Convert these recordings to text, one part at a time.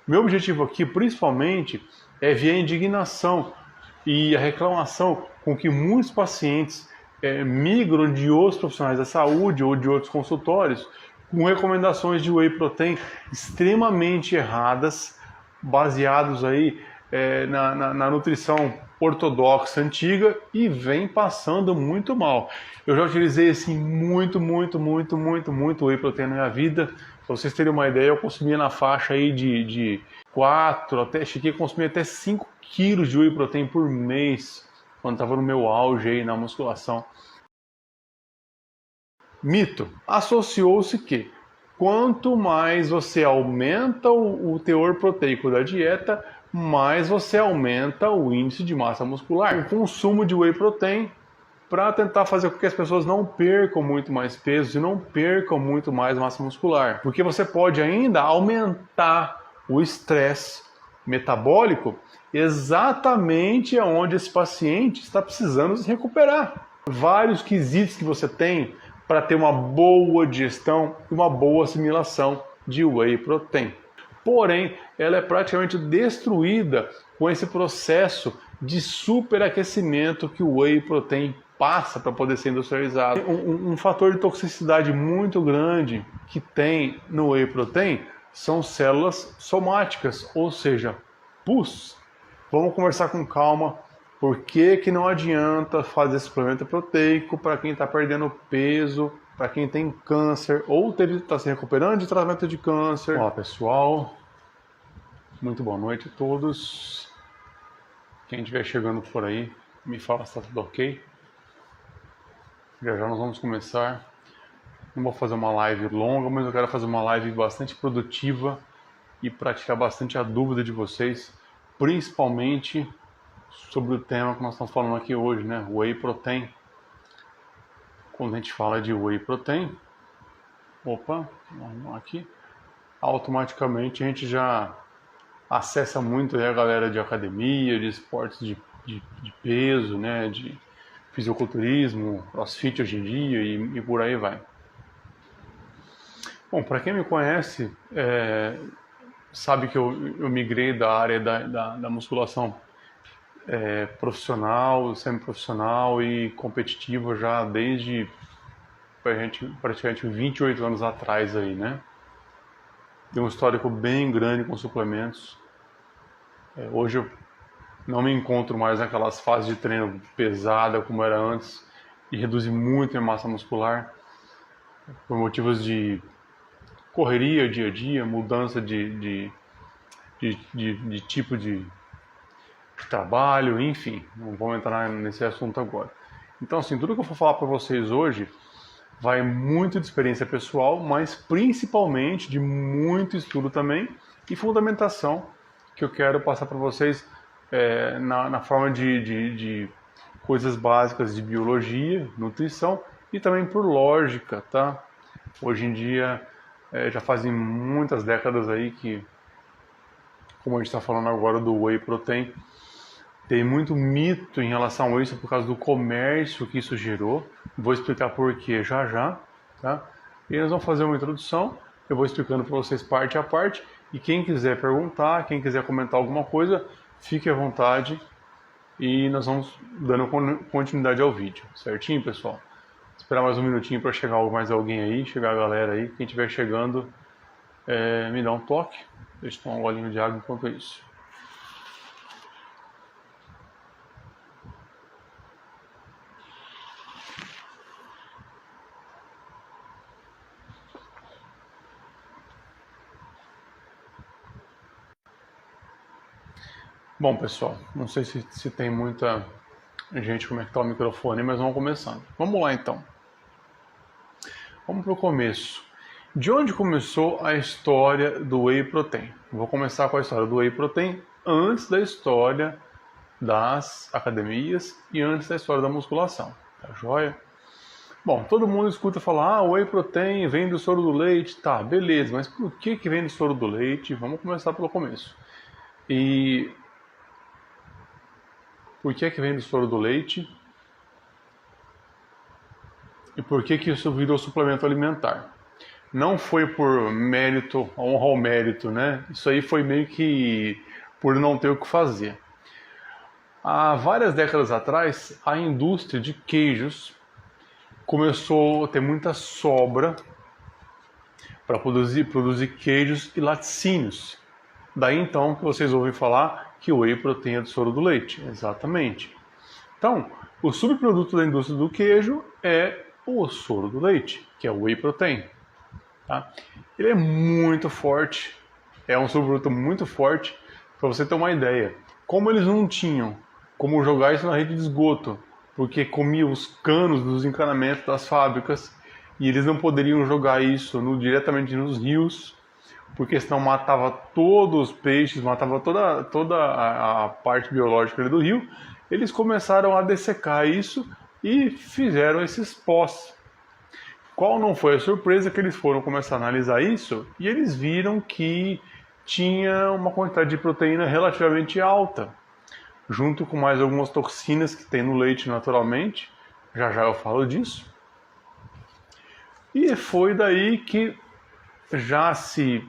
Meu objetivo aqui, principalmente, é ver a indignação e a reclamação com que muitos pacientes migram de outros profissionais da saúde ou de outros consultórios com recomendações de whey protein extremamente erradas, baseados aí na nutrição ortodoxa antiga e vem passando muito mal. Eu já utilizei assim muito whey protein na minha vida. Para vocês terem uma ideia, eu consumia na faixa aí de 4, até cheguei a consumir até 5 quilos de whey protein por mês, quando estava no meu auge aí na musculação. Mito. Associou-se que quanto mais você aumenta o teor proteico da dieta, mais você aumenta o índice de massa muscular. O consumo de whey protein para tentar fazer com que as pessoas não percam muito mais peso e não percam muito mais massa muscular. Porque você pode ainda aumentar o estresse metabólico exatamente onde esse paciente está precisando se recuperar. Vários quesitos que você tem para ter uma boa digestão e uma boa assimilação de whey protein. Porém, ela é praticamente destruída com esse processo de superaquecimento que o whey protein passa para poder ser industrializado. Um fator de toxicidade muito grande que tem no whey protein são células somáticas, ou seja, pus. Vamos conversar com calma. Por que não adianta fazer suplemento proteico para quem está perdendo peso, para quem tem câncer ou está se recuperando de tratamento de câncer? Olá pessoal, muito boa noite a todos. Quem estiver chegando por aí, me fala se está tudo ok. Já nós vamos começar. Não vou fazer uma live longa, mas eu quero fazer uma live bastante produtiva e para tirar bastante a dúvida de vocês, principalmente sobre o tema que nós estamos falando aqui hoje, né? Whey protein. Quando a gente fala de whey protein, vamos aqui, automaticamente a gente já acessa muito a galera de academia, de esportes de peso, né? De fisiculturismo, crossfit hoje em dia e por aí vai. Bom, para quem me conhece, sabe que eu migrei da área da musculação profissional, semi-profissional e competitiva já desde praticamente 28 anos atrás aí, né? Tem um histórico bem grande com suplementos. Hoje eu não me encontro mais naquelas fases de treino pesada como era antes e reduzi muito a massa muscular por motivos de correria dia a dia, mudança de tipo de trabalho, enfim, não vamos entrar nesse assunto agora. Então, assim, tudo que eu for falar para vocês hoje vai muito de experiência pessoal, mas principalmente de muito estudo também e fundamentação que eu quero passar para vocês na forma de coisas básicas de biologia, nutrição e também por lógica, tá? Hoje em dia já fazem muitas décadas aí que, como a gente está falando agora do whey protein, tem muito mito em relação a isso por causa do comércio que isso gerou. Vou explicar por quê já, tá? E nós vamos fazer uma introdução, eu vou explicando para vocês parte a parte. E quem quiser perguntar, quem quiser comentar alguma coisa, fique à vontade e nós vamos dando continuidade ao vídeo, certinho, pessoal? Esperar mais um minutinho para chegar mais alguém aí, chegar a galera aí. Quem estiver chegando, me dá um toque. Deixa eu tomar um golinho de água enquanto isso. Bom, pessoal, não sei se tem muita gente como é que tá o microfone, mas vamos começando. Vamos lá, então. Vamos para o começo. De onde começou a história do whey protein? Vou começar com a história do whey protein antes da história das academias e antes da história da musculação. Tá joia? Bom, todo mundo escuta falar, whey protein vem do soro do leite. Tá, beleza, mas por que vem do soro do leite? Vamos começar pelo começo. E por que vem do soro do leite? E por que isso virou suplemento alimentar? não foi por mérito, honra ao mérito, né? Isso aí foi meio que por não ter o que fazer. Há várias décadas atrás, a indústria de queijos começou a ter muita sobra para produzir queijos e laticínios. Daí então que vocês ouvem falar que o whey protein é do soro do leite. Exatamente. Então, o subproduto da indústria do queijo é o soro do leite, que é o whey protein. Tá? Ele é muito forte, é um subproduto muito forte. Para você ter uma ideia, como eles não tinham como jogar isso na rede de esgoto, porque comia os canos dos encanamentos das fábricas, e eles não poderiam jogar isso diretamente nos rios, porque senão matava todos os peixes, matava toda a parte biológica ali do rio. Eles começaram a dessecar isso e fizeram esses pós. Qual não foi a surpresa que eles foram começar a analisar isso e eles viram que tinha uma quantidade de proteína relativamente alta, junto com mais algumas toxinas que tem no leite naturalmente. Já já eu falo disso. E foi daí que já se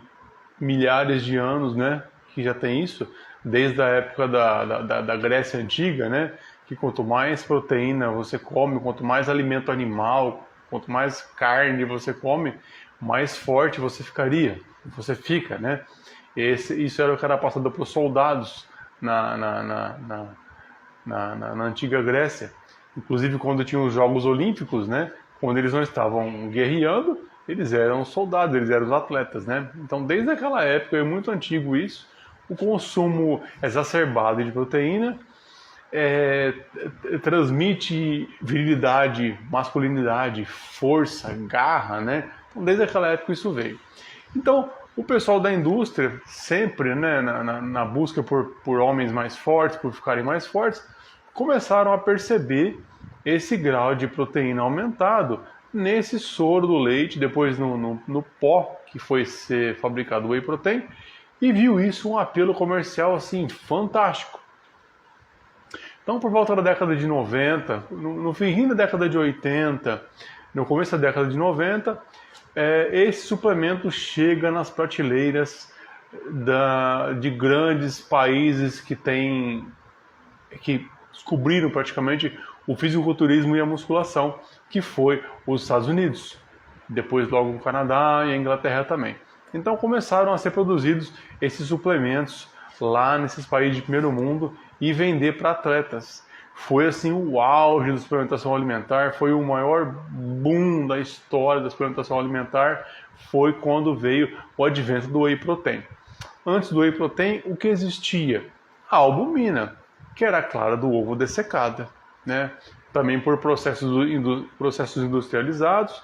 milhares de anos, né, que já tem isso, desde a época da Grécia Antiga, né, que quanto mais proteína você come, quanto mais alimento animal, quanto mais carne você come, mais forte você fica, né? Isso era o que era passado para os soldados na antiga Grécia. Inclusive quando tinha os Jogos Olímpicos, né, quando eles não estavam guerreando, eles eram soldados, eles eram os atletas, né? Então, desde aquela época, é muito antigo isso, o consumo exacerbado de proteína transmite virilidade, masculinidade, força, garra, né? Então, desde aquela época isso veio. Então, o pessoal da indústria, sempre, né, na busca por homens mais fortes, por ficarem mais fortes, começaram a perceber esse grau de proteína aumentado nesse soro do leite, depois no pó que foi ser fabricado o whey protein, e viu isso um apelo comercial assim fantástico. Então, por volta da década de 90, no fim da década de 80, no começo da década de 90, esse suplemento chega nas prateleiras de grandes países que descobriram praticamente o fisiculturismo e a musculação, que foi os Estados Unidos, depois logo o Canadá e a Inglaterra também. Então começaram a ser produzidos esses suplementos lá nesses países de primeiro mundo e vender para atletas. Foi assim o auge da suplementação alimentar, foi o maior boom da história da suplementação alimentar, foi quando veio o advento do whey protein. Antes do whey protein, o que existia? A albumina, que era a clara do ovo dessecada, né? Também por processos industrializados,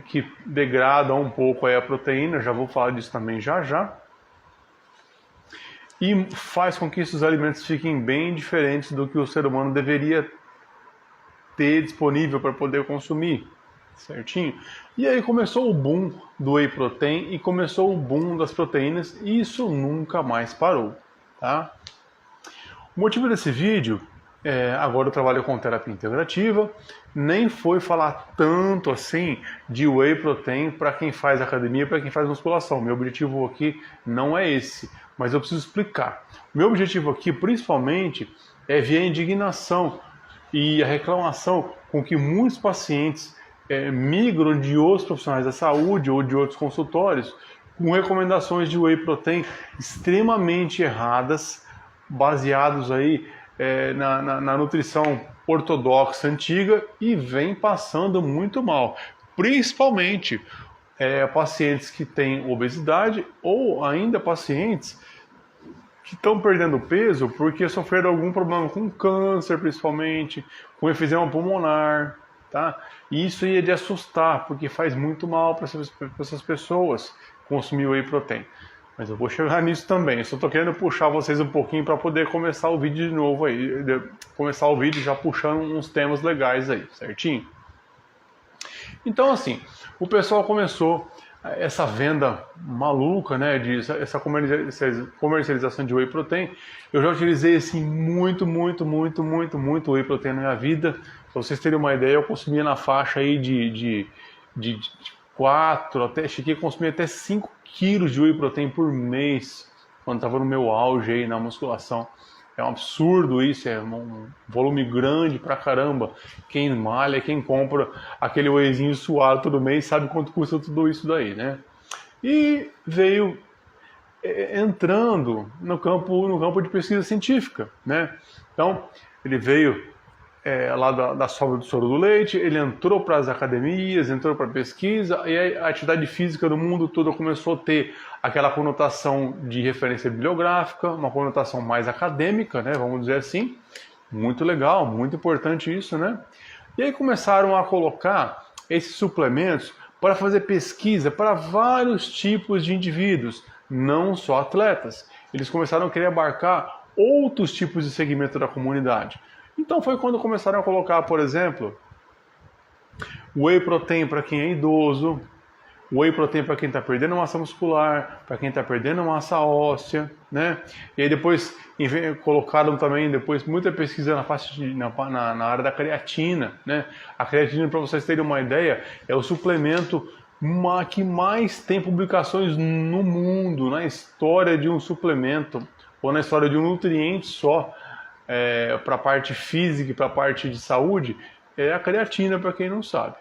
que degradam um pouco aí a proteína, já vou falar disso também já já, e faz com que esses alimentos fiquem bem diferentes do que o ser humano deveria ter disponível para poder consumir, certinho? E aí começou o boom do whey protein e começou o boom das proteínas e isso nunca mais parou, tá? O motivo desse vídeo, agora eu trabalho com terapia integrativa, nem foi falar tanto assim de whey protein para quem faz academia, para quem faz musculação. Meu objetivo aqui não é esse, mas eu preciso explicar. Meu objetivo aqui, principalmente, é ver a indignação e a reclamação com que muitos pacientes migram de outros profissionais da saúde ou de outros consultórios com recomendações de whey protein extremamente erradas, baseados aí na nutrição ortodoxa antiga e vem passando muito mal, principalmente pacientes que têm obesidade ou ainda pacientes que estão perdendo peso porque sofreram algum problema com câncer, principalmente, com efizema pulmonar, tá? E isso ia de assustar, porque faz muito mal para essas pessoas consumir whey protein. Mas eu vou chegar nisso também. Eu só tô querendo puxar vocês um pouquinho para poder começar o vídeo de novo aí. Começar o vídeo já puxando uns temas legais aí, certinho? Então, assim, o pessoal começou essa venda maluca, né, essa comercialização de whey protein. Eu já utilizei assim muito whey protein na minha vida. Para vocês terem uma ideia, eu consumia na faixa aí de cheguei a consumir até 5 quilos de whey protein por mês, quando estava no meu auge aí na musculação. É um absurdo isso, é um volume grande pra caramba. Quem malha, quem compra aquele wheyzinho suado todo mês, sabe quanto custa tudo isso daí, né? E veio entrando no campo de pesquisa científica, né? Então, ele veio lá da sobra do soro do leite, ele entrou para as academias, entrou para a pesquisa, e a atividade física do mundo todo começou a ter aquela conotação de referência bibliográfica, uma conotação mais acadêmica, né, vamos dizer assim. Muito legal, muito importante isso, né? E aí começaram a colocar esses suplementos para fazer pesquisa para vários tipos de indivíduos, não só atletas. Eles começaram a querer abarcar outros tipos de segmento da comunidade. Então foi quando começaram a colocar, por exemplo, whey protein para quem é idoso, whey protein para quem está perdendo massa muscular, para quem está perdendo massa óssea, né? E aí depois colocaram também muita pesquisa na área da creatina, né? A creatina, para vocês terem uma ideia, é o suplemento que mais tem publicações no mundo, na história de um suplemento ou na história de um nutriente só. Para a parte física e para a parte de saúde, é a creatina, para quem não sabe.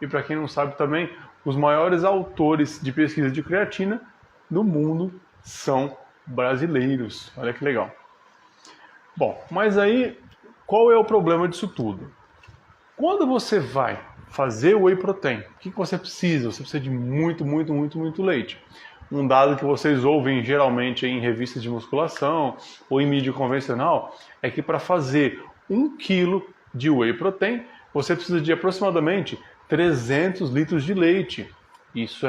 E para quem não sabe também, os maiores autores de pesquisa de creatina do mundo são brasileiros. Olha que legal. Bom, mas aí, qual é o problema disso tudo? Quando você vai fazer o whey protein, o que você precisa? Você precisa de muito leite. Um dado que vocês ouvem geralmente em revistas de musculação ou em mídia convencional é que para fazer 1 kg de whey protein, você precisa de aproximadamente 300 litros de leite. Isso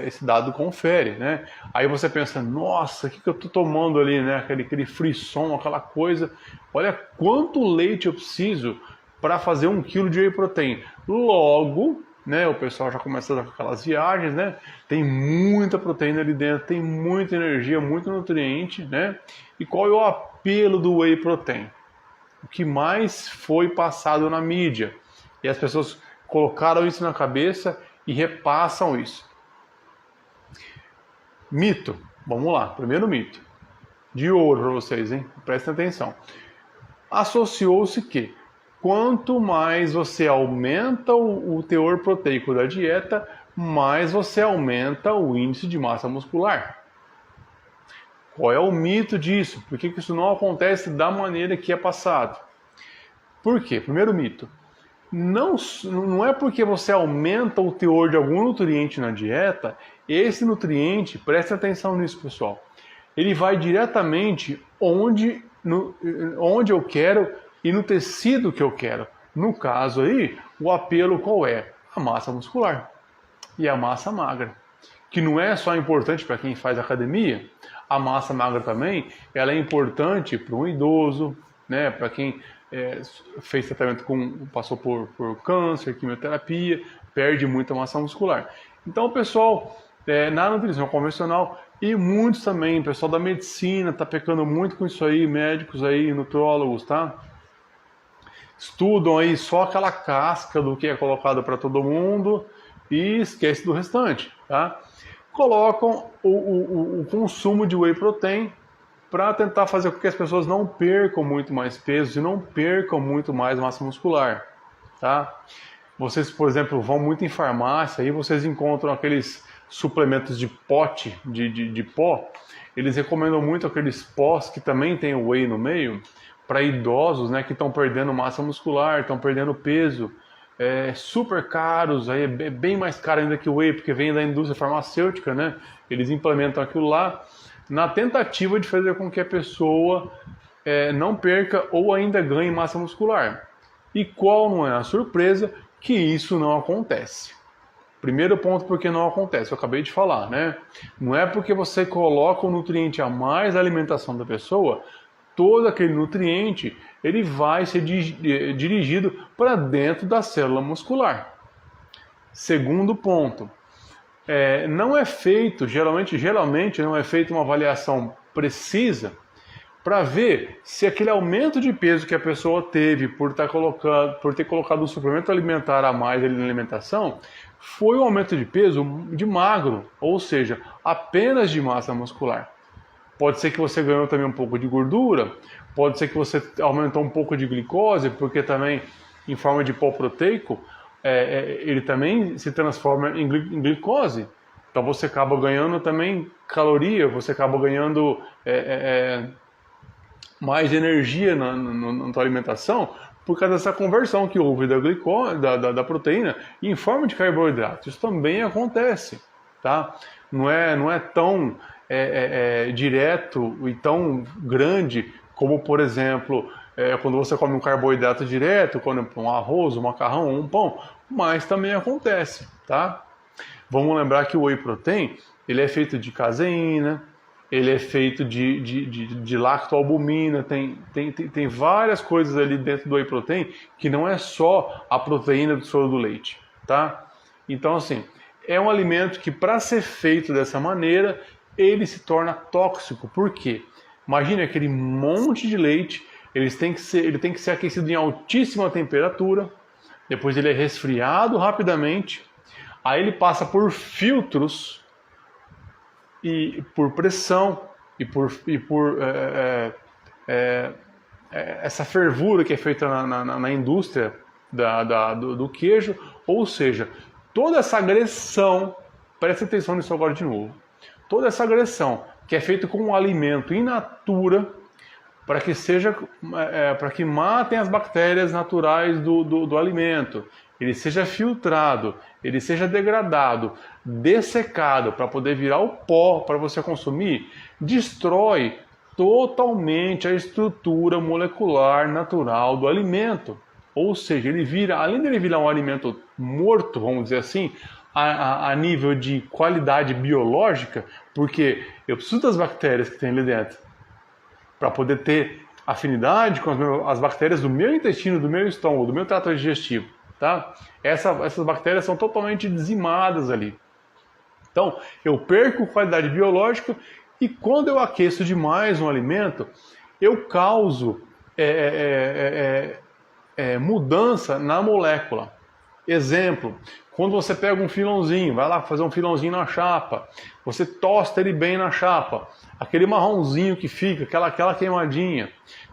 esse dado confere, né? Aí você pensa, nossa, o que eu estou tomando ali, né? Aquele frisson, aquela coisa. Olha quanto leite eu preciso para fazer 1 kg de whey protein. Logo, né, o pessoal já começa a dar aquelas viagens, né? Tem muita proteína ali dentro, tem muita energia, muito nutriente, né? E qual é o apelo do whey protein? O que mais foi passado na mídia? E as pessoas colocaram isso na cabeça e repassam isso. Mito. Vamos lá, primeiro mito. De ouro para vocês, hein? Prestem atenção. Associou-se que quanto mais você aumenta o teor proteico da dieta, mais você aumenta o índice de massa muscular. Qual é o mito disso? Por que isso não acontece da maneira que é passado? Por quê? Primeiro mito. Não é porque você aumenta o teor de algum nutriente na dieta, esse nutriente, preste atenção nisso, pessoal, ele vai diretamente onde eu quero e no tecido que eu quero. No caso aí, o apelo qual é? A massa muscular e a massa magra, que não é só importante para quem faz academia, a massa magra também, ela é importante para um idoso, né, para quem fez tratamento passou por câncer, quimioterapia, perde muita massa muscular. Então o pessoal na nutrição convencional e muitos também, o pessoal da medicina está pecando muito com isso aí, médicos aí, nutrólogos, tá? Estudam aí só aquela casca do que é colocado para todo mundo e esquece do restante, tá? Colocam o consumo de whey protein para tentar fazer com que as pessoas não percam muito mais peso e não percam muito mais massa muscular, tá? Vocês, por exemplo, vão muito em farmácia e vocês encontram aqueles suplementos de pote, de pó. Eles recomendam muito aqueles pós que também tem o whey no meio, para idosos, né, que estão perdendo massa muscular, estão perdendo peso, super caros, aí é bem mais caro ainda que o whey, porque vem da indústria farmacêutica, né? Eles implementam aquilo lá na tentativa de fazer com que a pessoa não perca ou ainda ganhe massa muscular. E qual não é a surpresa que isso não acontece? Primeiro ponto, porque não acontece, eu acabei de falar, né? Não é porque você coloca um nutriente a mais na alimentação da pessoa, todo aquele nutriente ele vai ser dirigido para dentro da célula muscular. Segundo ponto, não é feito, geralmente não é feita uma avaliação precisa para ver se aquele aumento de peso que a pessoa teve por ter colocado um suplemento alimentar a mais ali na alimentação foi um aumento de peso de magro, ou seja, apenas de massa muscular. Pode ser que você ganhou também um pouco de gordura, pode ser que você aumentou um pouco de glicose, porque também em forma de pó proteico, ele também se transforma em glicose. Então você acaba ganhando também caloria, você acaba ganhando mais energia na tua alimentação, por causa dessa conversão que houve da proteína em forma de carboidrato. Isso também acontece, tá? Não é tão direto e tão grande como, por exemplo, quando você come um carboidrato direto, quando um arroz, um macarrão, um pão, mas também acontece, tá? Vamos lembrar que o whey protein, ele é feito de caseína, ele é feito de lactoalbumina, tem várias coisas ali dentro do whey protein que não é só a proteína do soro do leite, tá? Então, assim, é um alimento que, para ser feito dessa maneira, ele se torna tóxico. Por quê? Imagine aquele monte de leite, ele tem que ser aquecido em altíssima temperatura, depois ele é resfriado rapidamente, aí ele passa por filtros e por pressão e por essa fervura que é feita na indústria do queijo, ou seja, toda essa agressão, presta atenção nisso agora de novo, toda essa agressão que é feita com um alimento in natura, para que matem as bactérias naturais do alimento, ele seja filtrado, ele seja degradado, dessecado para poder virar o pó para você consumir, destrói totalmente a estrutura molecular natural do alimento. Ou seja, além de ele virar um alimento morto, vamos dizer assim, a nível de qualidade biológica, porque eu preciso das bactérias que tem ali dentro para poder ter afinidade com as bactérias do meu intestino, do meu estômago, do meu trato digestivo, tá? Essas bactérias são totalmente dizimadas ali. Então, eu perco qualidade biológica e quando eu aqueço demais um alimento, eu causo mudança na molécula. Exemplo, quando você pega um filãozinho, vai lá fazer um filãozinho na chapa, você tosta ele bem na chapa, aquele marronzinho que fica, aquela queimadinha.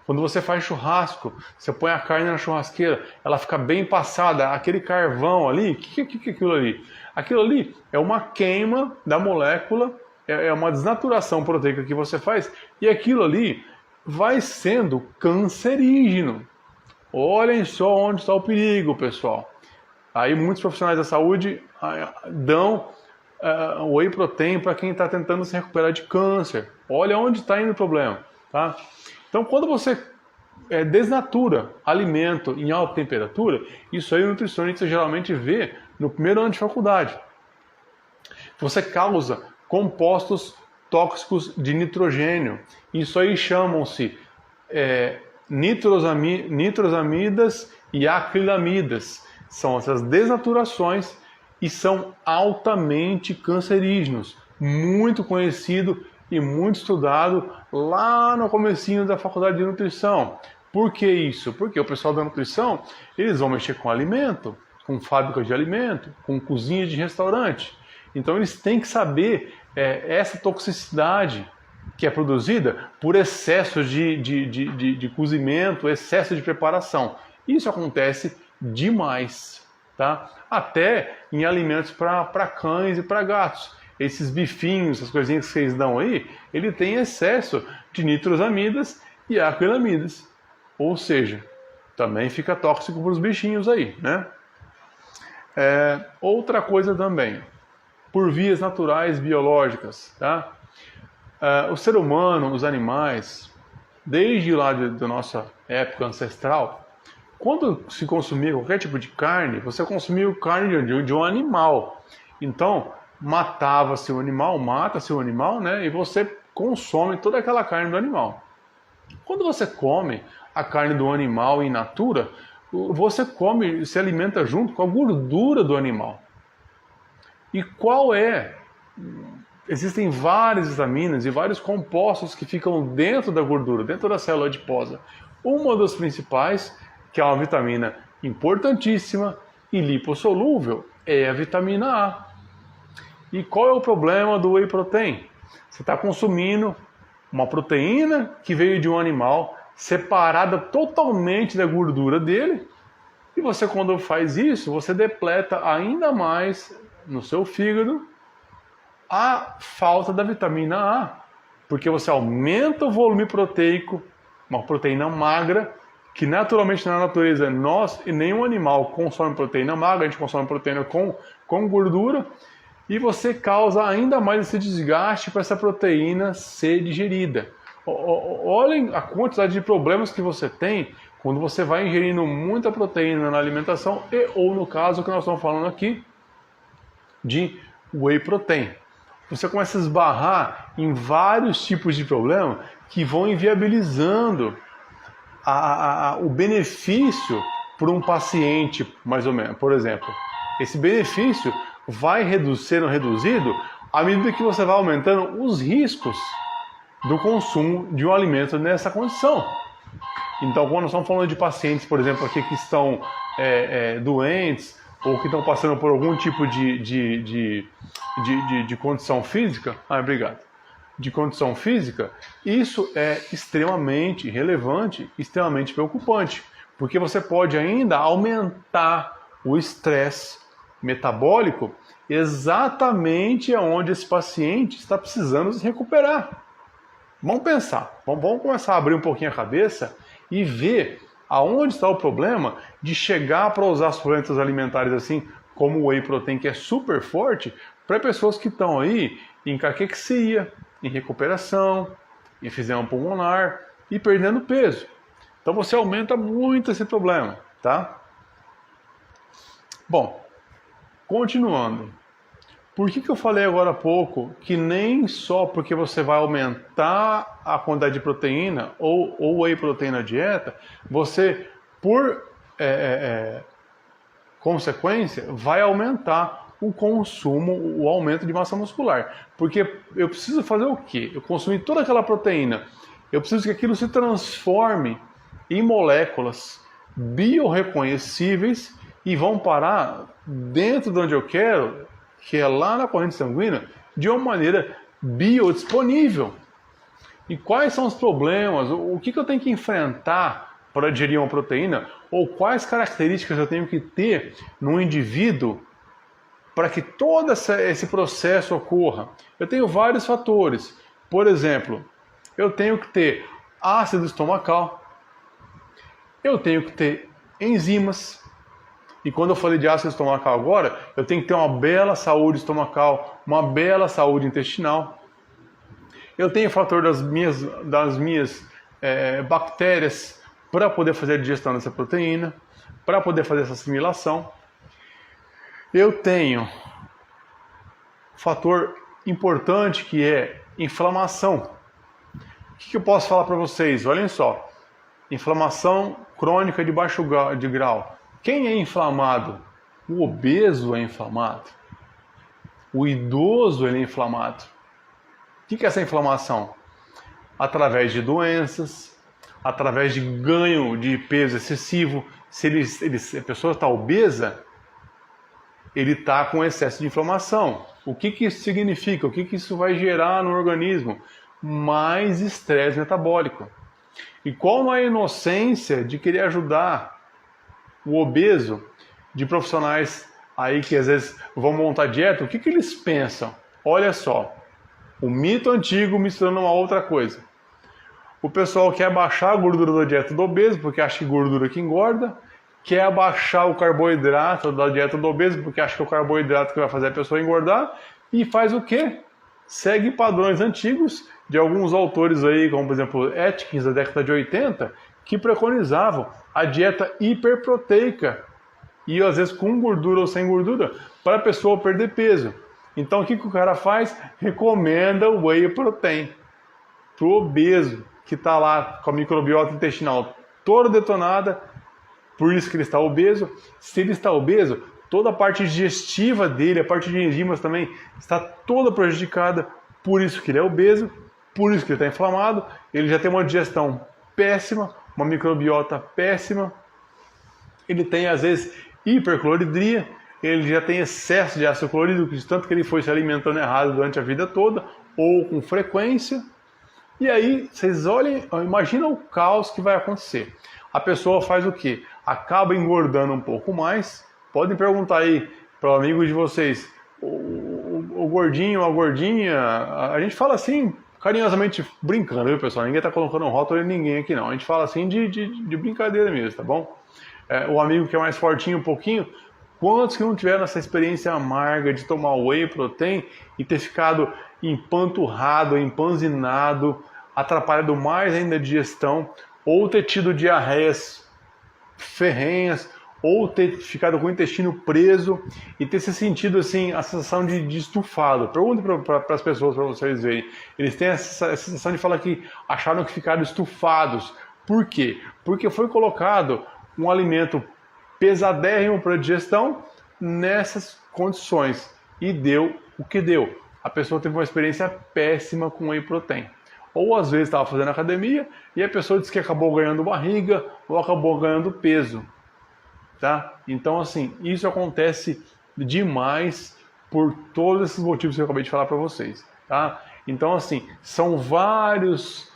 Quando você faz churrasco, você põe a carne na churrasqueira, ela fica bem passada, aquele carvão ali, o que é aquilo ali? Aquilo ali é uma queima da molécula, é uma desnaturação proteica que você faz, e aquilo ali vai sendo cancerígeno. Olhem só onde está o perigo, pessoal. Aí muitos profissionais da saúde dão whey protein para quem está tentando se recuperar de câncer. Olha onde está indo o problema, tá? Então, quando você desnatura alimento em alta temperatura, isso aí o nutricionista geralmente vê no primeiro ano de faculdade. Você causa compostos tóxicos de nitrogênio. Isso aí chamam-se nitrosamidas e acrilamidas. São essas desnaturações e são altamente cancerígenos. Muito conhecido e muito estudado lá no comecinho da faculdade de nutrição. Por que isso? Porque o pessoal da nutrição, eles vão mexer com alimento, com fábrica de alimento, com cozinha de restaurante. Então eles têm que saber essa toxicidade que é produzida por excesso de cozimento, excesso de preparação. Isso acontece demais, tá? Até em alimentos para cães e para gatos. Esses bifinhos, essas coisinhas que vocês dão aí, ele tem excesso de nitrosamidas e acrilamidas. Ou seja, também fica tóxico para os bichinhos aí, né? Outra coisa também, por vias naturais biológicas, tá? O ser humano, os animais, desde lá da nossa época ancestral, quando se consumia qualquer tipo de carne, você consumia carne de um animal. Então, matava-se o animal, mata-se o animal, né? E você consome toda aquela carne do animal. Quando você come a carne do animal in natura, você come, se alimenta junto com a gordura do animal. E qual é? Existem várias vitaminas e vários compostos que ficam dentro da gordura, dentro da célula adiposa. Uma das principais, que é uma vitamina importantíssima, e lipossolúvel é a vitamina A. E qual é o problema do whey protein? Você está consumindo uma proteína que veio de um animal, separada totalmente da gordura dele, e você, quando faz isso, você depleta ainda mais no seu fígado a falta da vitamina A, porque você aumenta o volume proteico, uma proteína magra, que naturalmente na natureza nós e nenhum animal consome proteína magra, a gente consome proteína com gordura, e você causa ainda mais esse desgaste para essa proteína ser digerida. Olhem a quantidade de problemas que você tem quando você vai ingerindo muita proteína na alimentação ou no caso que nós estamos falando aqui de whey protein. Você começa a esbarrar em vários tipos de problema que vão inviabilizando o benefício para um paciente, mais ou menos. Por exemplo, esse benefício vai sendo reduzido à medida que você vai aumentando os riscos do consumo de um alimento nessa condição. Então, quando nós estamos falando de pacientes, por exemplo, aqui que estão doentes ou que estão passando por algum tipo de condição física, de condição física, isso é extremamente relevante, extremamente preocupante, porque você pode ainda aumentar o estresse metabólico exatamente onde esse paciente está precisando se recuperar. Vamos pensar, vamos começar a abrir um pouquinho a cabeça e ver aonde está o problema de chegar para usar suplementos alimentares assim, como o whey protein, que é super forte, para pessoas que estão aí em caquexia, em recuperação, em efizema pulmonar e perdendo peso. Então você aumenta muito esse problema, tá? Bom, continuando. Por que eu falei agora há pouco que nem só porque você vai aumentar a quantidade de proteína ou whey protein na dieta, você, por consequência, vai aumentar o consumo, o aumento de massa muscular. Porque eu preciso fazer o quê? Eu consumi toda aquela proteína. Eu preciso que aquilo se transforme em moléculas biorreconhecíveis e vão parar dentro de onde eu quero, que é lá na corrente sanguínea, de uma maneira biodisponível. E quais são os problemas? O que eu tenho que enfrentar para digerir uma proteína? Ou quais características eu tenho que ter no indivíduo para que todo esse processo ocorra? Eu tenho vários fatores. Por exemplo, eu tenho que ter ácido estomacal, eu tenho que ter enzimas. E quando eu falei de ácido estomacal agora, eu tenho que ter uma bela saúde estomacal, uma bela saúde intestinal. Eu tenho o fator das minhas bactérias para poder fazer a digestão dessa proteína, para poder fazer essa assimilação. Eu tenho fator importante que é inflamação. O que eu posso falar para vocês? Olhem só, inflamação crônica de baixo grau. Quem é inflamado? O obeso é inflamado. O idoso ele é inflamado. O que é essa inflamação? Através de doenças, através de ganho de peso excessivo. Se a pessoa está obesa, ele está com excesso de inflamação. O que isso significa? O que isso vai gerar no organismo? Mais estresse metabólico. E qual a inocência de querer ajudar o obeso, de profissionais aí que às vezes vão montar dieta? O que eles pensam? Olha só, o mito antigo misturando uma outra coisa. O pessoal quer abaixar a gordura da dieta do obeso, porque acha que gordura que engorda, quer abaixar o carboidrato da dieta do obeso, porque acha que é o carboidrato que vai fazer a pessoa engordar, e faz o quê? Segue padrões antigos de alguns autores aí, como por exemplo Atkins, da década de 80, que preconizavam a dieta hiperproteica, e às vezes com gordura ou sem gordura, para a pessoa perder peso. Então o que o cara faz? Recomenda o whey protein para o obeso, que está lá com a microbiota intestinal toda detonada, por isso que ele está obeso. Se ele está obeso, toda a parte digestiva dele, a parte de enzimas também, está toda prejudicada, por isso que ele é obeso, por isso que ele está inflamado, ele já tem uma digestão péssima, uma microbiota péssima, ele tem às vezes hipercloridria, ele já tem excesso de ácido clorídrico, de tanto que ele foi se alimentando errado durante a vida toda, ou com frequência. E aí, vocês olhem, imagina o caos que vai acontecer. A pessoa faz o quê? Acaba engordando um pouco mais. Podem perguntar aí para o amigo de vocês, o gordinho, a gordinha, a gente fala assim, carinhosamente brincando, viu, pessoal? Ninguém está colocando um rótulo em ninguém aqui não. A gente fala assim de brincadeira mesmo, tá bom? O amigo que é mais fortinho um pouquinho, quantos que não tiveram essa experiência amarga de tomar whey protein e ter ficado empanturrado, empanzinado, atrapalhado mais ainda a digestão, ou ter tido diarreias ferrenhas, ou ter ficado com o intestino preso e ter se sentido assim, a sensação de estufado. Pergunte para as pessoas, para vocês verem. Eles têm essa sensação de falar que acharam que ficaram estufados. Por quê? Porque foi colocado um alimento pesadérrimo para a digestão nessas condições e deu o que deu. A pessoa teve uma experiência péssima com whey protein. Ou às vezes estava fazendo academia e a pessoa disse que acabou ganhando barriga ou acabou ganhando peso. Tá? Então, assim, isso acontece demais por todos esses motivos que eu acabei de falar para vocês. Tá? Então, assim, são vários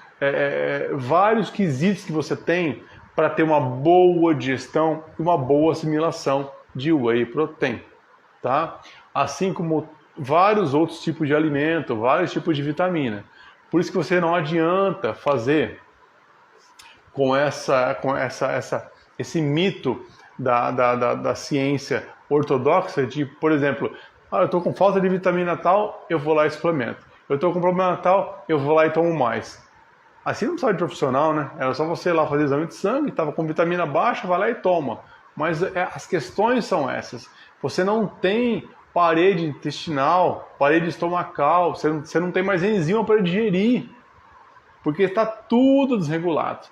quesitos que você tem para ter uma boa digestão e uma boa assimilação de whey protein. Tá? Assim como vários outros tipos de alimento, vários tipos de vitamina. Por isso que você não adianta fazer com esse mito da ciência ortodoxa de, por exemplo, eu estou com falta de vitamina tal, eu vou lá e suplemento. Eu estou com problema tal, eu vou lá e tomo mais. Assim não precisa de profissional, né? Era só você ir lá fazer exame de sangue, estava com vitamina baixa, vai lá e toma. Mas as questões são essas. Você não tem parede intestinal, parede estomacal, você não tem mais enzima para digerir, porque está tudo desregulado.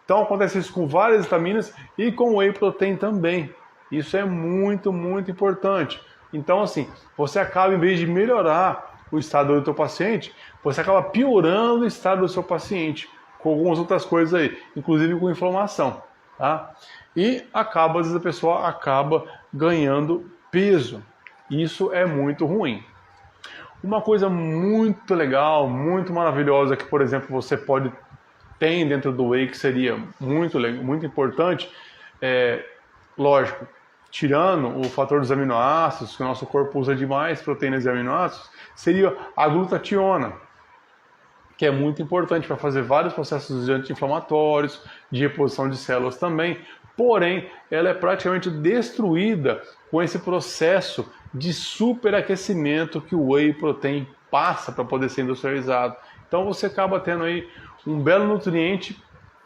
Então acontece isso com várias vitaminas e com whey protein também. Isso é muito, muito importante. Então assim, você acaba, em vez de melhorar o estado do teu paciente, você acaba piorando o estado do seu paciente, com algumas outras coisas aí, inclusive com inflamação. Tá? E às vezes a pessoa acaba ganhando peso. Isso é muito ruim. Uma coisa muito legal, muito maravilhosa que, por exemplo, você tem dentro do whey, que seria muito importante, lógico, tirando o fator dos aminoácidos, que o nosso corpo usa demais proteínas e aminoácidos, seria a glutationa, que é muito importante para fazer vários processos anti-inflamatórios, de reposição de células também, porém, ela é praticamente destruída com esse processo de superaquecimento que o whey protein passa para poder ser industrializado. Então você acaba tendo aí um belo nutriente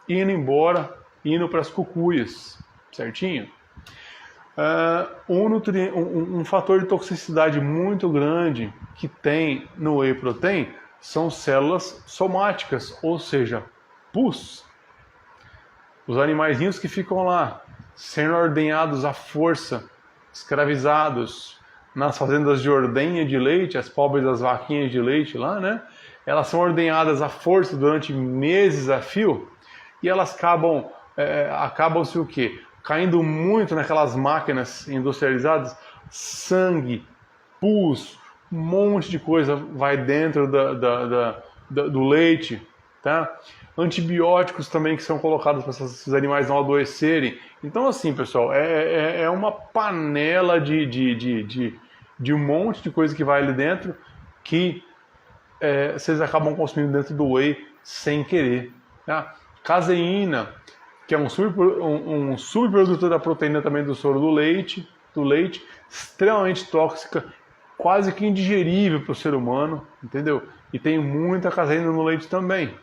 indo para as cucuias, certinho? Um fator de toxicidade muito grande que tem no whey protein são células somáticas, ou seja, pus. Os animaizinhos que ficam lá, sendo ordenhados à força, escravizados nas fazendas de ordenha de leite, as pobres das vaquinhas de leite lá, né? Elas são ordenhadas à força durante meses a fio e elas acabam-se o quê? Caindo muito naquelas máquinas industrializadas, sangue, pus, um monte de coisa vai dentro do leite, tá? Antibióticos também que são colocados para esses animais não adoecerem. Então assim, pessoal, é uma panela de um monte de coisa que vai ali dentro que vocês acabam consumindo dentro do whey sem querer. Tá? Caseína, que é um subproduto da proteína também do soro do leite, extremamente tóxica, quase que indigerível para o ser humano, entendeu? E tem muita caseína no leite também.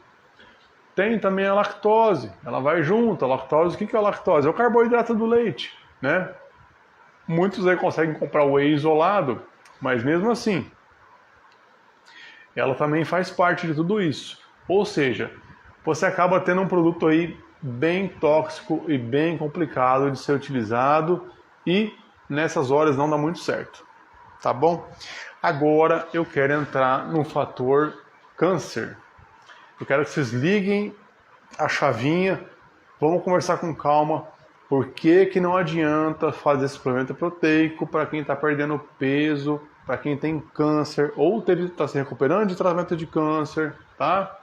Tem também a lactose, ela vai junto. A lactose, o que é a lactose? É o carboidrato do leite, né? Muitos aí conseguem comprar o whey isolado, mas mesmo assim, ela também faz parte de tudo isso. Ou seja, você acaba tendo um produto aí bem tóxico e bem complicado de ser utilizado e nessas horas não dá muito certo, tá bom? Agora eu quero entrar no fator câncer. Eu quero que vocês liguem a chavinha, vamos conversar com calma, Por que que não adianta fazer suplemento proteico para quem está perdendo peso, para quem tem câncer ou está se recuperando de tratamento de câncer, tá?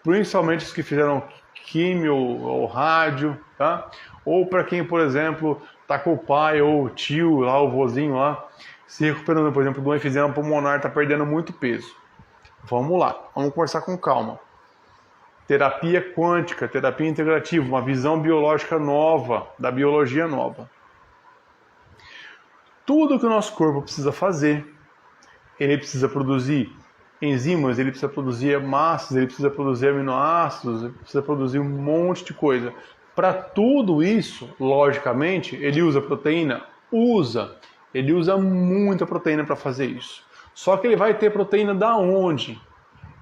Principalmente os que fizeram químio ou rádio, tá? Ou para quem, por exemplo, tá com o pai ou o tio lá, o vozinho lá, se recuperando, por exemplo, do enfisema pulmonar, tá perdendo muito peso. Vamos lá, vamos conversar com calma. Terapia quântica, terapia integrativa, uma visão biológica nova, da biologia nova. Tudo que o nosso corpo precisa fazer, ele precisa produzir enzimas, ele precisa produzir massas, ele precisa produzir aminoácidos, ele precisa produzir um monte de coisa. Para tudo isso, logicamente, ele usa proteína? Usa. Ele usa muita proteína para fazer isso. Só que ele vai ter proteína da onde?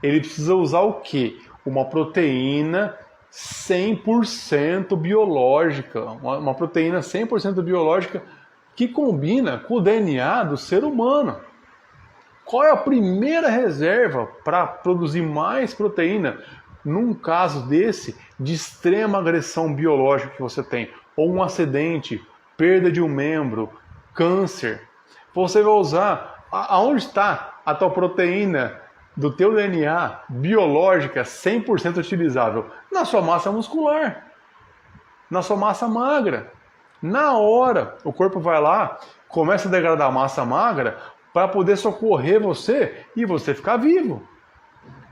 Ele precisa usar o quê? Uma proteína 100% biológica. Uma proteína 100% biológica que combina com o DNA do ser humano. Qual é a primeira reserva para produzir mais proteína num caso desse de extrema agressão biológica que você tem? Ou um acidente, perda de um membro, câncer. Você vai usar, aonde está a tua proteína do teu DNA biológica 100% utilizável? Na sua massa muscular, na sua massa magra. Na hora, o corpo vai lá, começa a degradar a massa magra para poder socorrer você e você ficar vivo.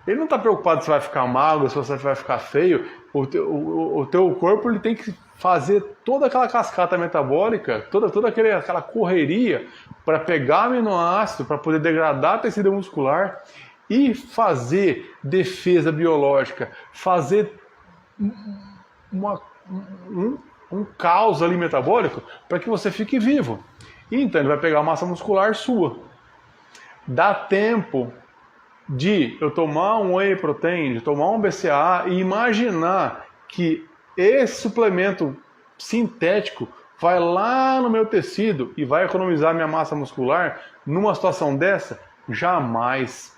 Ele não está preocupado se vai ficar magro, se você vai ficar feio. O teu corpo ele tem que fazer toda aquela cascata metabólica, toda aquela correria para pegar aminoácido, para poder degradar tecido muscular e fazer defesa biológica, fazer um caos ali metabólico para que você fique vivo. Então ele vai pegar a massa muscular sua. Dá tempo de eu tomar um whey protein, de tomar um BCAA e imaginar que esse suplemento sintético vai lá no meu tecido e vai economizar minha massa muscular numa situação dessa? Jamais.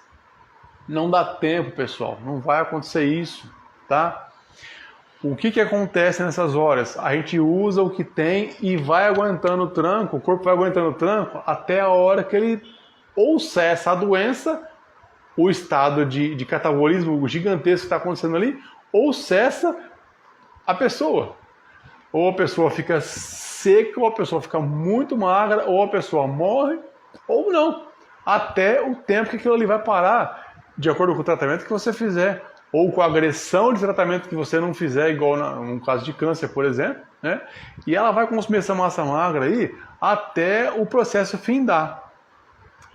Não dá tempo, pessoal. Não vai acontecer isso, tá? O que acontece nessas horas? A gente usa o que tem e vai aguentando o tranco, o corpo vai aguentando o tranco até a hora que ele ou cessa a doença, o estado de catabolismo gigantesco que está acontecendo ali, ou cessa a pessoa. Ou a pessoa fica seca, ou a pessoa fica muito magra, ou a pessoa morre, ou não. Até o tempo que aquilo ali vai parar, de acordo com o tratamento que você fizer, ou com a agressão de tratamento que você não fizer, igual no caso de câncer, por exemplo, né? E ela vai consumir essa massa magra aí até o processo findar.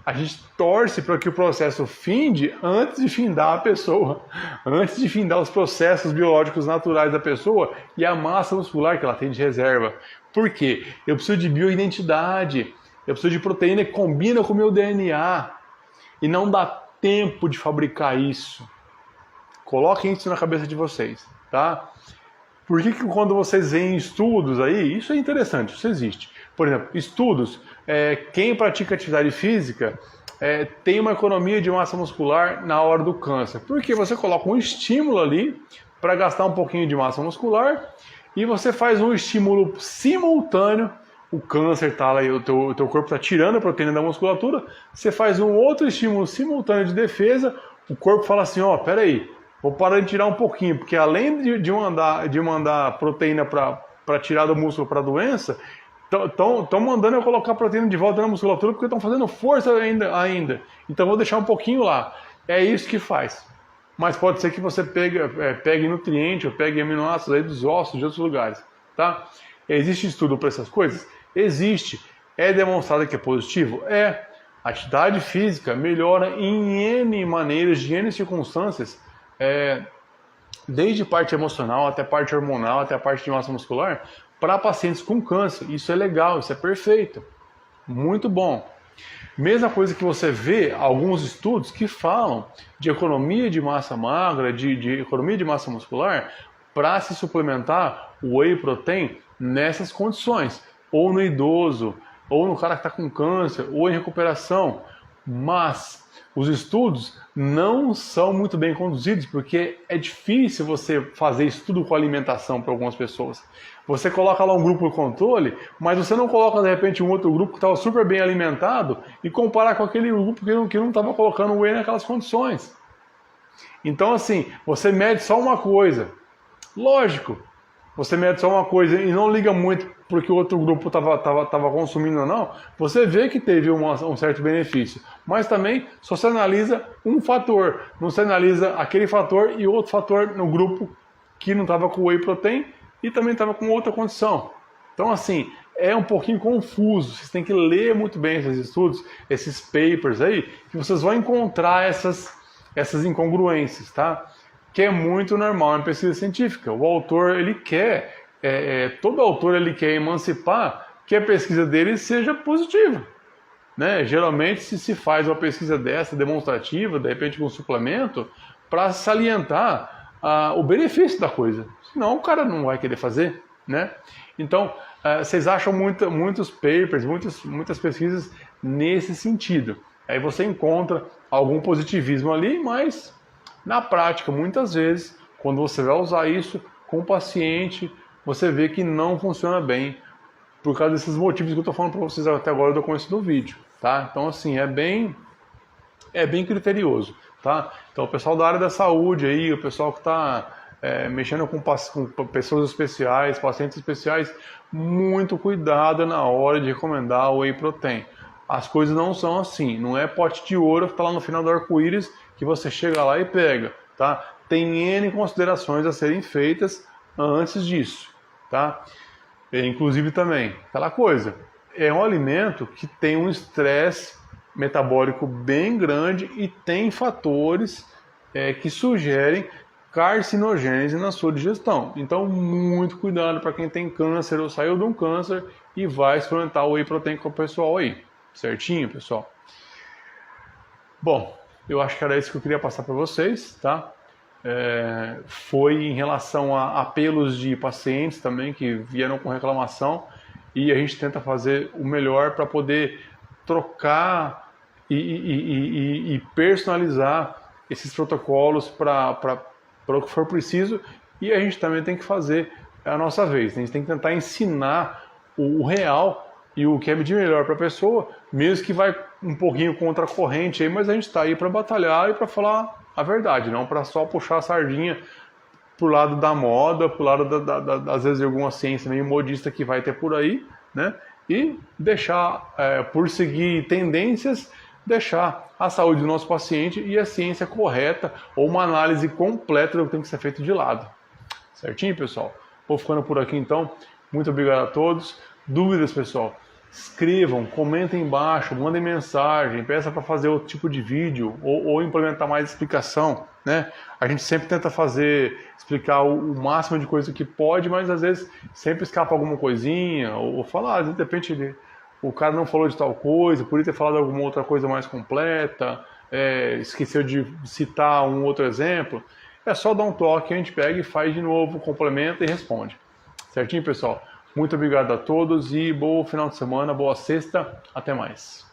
A gente torce para que o processo finde antes de findar a pessoa, antes de findar os processos biológicos naturais da pessoa e a massa muscular que ela tem de reserva. Por quê? Eu preciso de bioidentidade, eu preciso de proteína que combina com o meu DNA e não dá tempo de fabricar isso. Coloquem isso na cabeça de vocês, tá? Por que quando vocês veem estudos aí, isso é interessante, isso existe. Por exemplo, estudos, quem pratica atividade física tem uma economia de massa muscular na hora do câncer. Porque você coloca um estímulo ali para gastar um pouquinho de massa muscular e você faz um estímulo simultâneo. O câncer está lá e o teu corpo está tirando a proteína da musculatura. Você faz um outro estímulo simultâneo de defesa. O corpo fala assim, ó, peraí, vou parar de tirar um pouquinho, porque além de mandar proteína para tirar do músculo para a doença, estão mandando eu colocar proteína de volta na musculatura porque estão fazendo força ainda. Então vou deixar um pouquinho lá. É isso que faz. Mas pode ser que você pegue nutriente ou pegue aminoácidos aí dos ossos de outros lugares. Tá? Existe estudo para essas coisas? Existe. É demonstrado que é positivo? É. A atividade física melhora em N maneiras, de N circunstâncias, desde parte emocional até parte hormonal, até a parte de massa muscular, para pacientes com câncer. Isso é legal, isso é perfeito. Muito bom. Mesma coisa que você vê alguns estudos que falam de economia de massa magra, de economia de massa muscular, para se suplementar o whey protein nessas condições. Ou no idoso, ou no cara que está com câncer, ou em recuperação. Mas os estudos não são muito bem conduzidos, porque é difícil você fazer estudo com alimentação para algumas pessoas. Você coloca lá um grupo de controle, mas você não coloca de repente um outro grupo que estava super bem alimentado e comparar com aquele grupo que não estava colocando o whey naquelas condições. Então assim, você mede só uma coisa. Lógico, você mede só uma coisa e não liga muito porque o outro grupo estava consumindo ou não, você vê que teve um certo benefício. Mas também só se analisa um fator, não se analisa aquele fator e outro fator no grupo que não estava com whey protein e também estava com outra condição. Então assim, é um pouquinho confuso, vocês têm que ler muito bem esses estudos, esses papers aí, que vocês vão encontrar essas incongruências, tá? Que é muito normal em pesquisa científica. O autor, ele quer, todo autor ele quer emancipar que a pesquisa dele seja positiva. Né? Geralmente se faz uma pesquisa dessa, demonstrativa, de repente com um suplemento, para salientar o benefício da coisa. Senão o cara não vai querer fazer. Né? Então, vocês acham muitos papers, muitas pesquisas nesse sentido. Aí você encontra algum positivismo ali, mas na prática, muitas vezes, quando você vai usar isso com o paciente, você vê que não funciona bem por causa desses motivos que eu estou falando para vocês até agora do começo do vídeo. Tá? Então, assim, é bem criterioso. Tá? Então, o pessoal da área da saúde, aí, o pessoal que está mexendo com pessoas especiais, pacientes especiais, muito cuidado na hora de recomendar o whey protein. As coisas não são assim, não é pote de ouro que está lá no final do arco-íris que você chega lá e pega, tá? Tem N considerações a serem feitas antes disso, tá? Inclusive também, aquela coisa, é um alimento que tem um estresse metabólico bem grande e tem fatores que sugerem carcinogênese na sua digestão. Então, muito cuidado para quem tem câncer ou saiu de um câncer e vai experimentar o whey protein com o pessoal aí. Certinho, pessoal? Bom, eu acho que era isso que eu queria passar para vocês, tá? Foi em relação a apelos de pacientes também que vieram com reclamação e a gente tenta fazer o melhor para poder trocar e personalizar esses protocolos para o que for preciso, e a gente também tem que fazer a nossa vez. A gente tem que tentar ensinar o real e o que é de melhor para a pessoa, mesmo que vai um pouquinho contra a corrente aí, mas a gente está aí para batalhar e para falar a verdade, não para só puxar a sardinha pro lado da moda, pro lado às vezes de alguma ciência meio modista que vai ter por aí, né? E deixar, por seguir tendências, deixar a saúde do nosso paciente e a ciência correta ou uma análise completa do que tem que ser feito de lado. Certinho, pessoal? Vou ficando por aqui então. Muito obrigado a todos. Dúvidas, pessoal? Escrevam, comentem embaixo, mandem mensagem, peça para fazer outro tipo de vídeo ou implementar mais explicação, né? A gente sempre tenta explicar o máximo de coisa que pode, mas às vezes sempre escapa alguma coisinha, ou falar, às vezes de repente o cara não falou de tal coisa, podia ter falado alguma outra coisa mais completa, esqueceu de citar um outro exemplo. É só dar um toque, a gente pega e faz de novo, complementa e responde. Certinho, pessoal? Muito obrigado a todos e bom final de semana, boa sexta, até mais.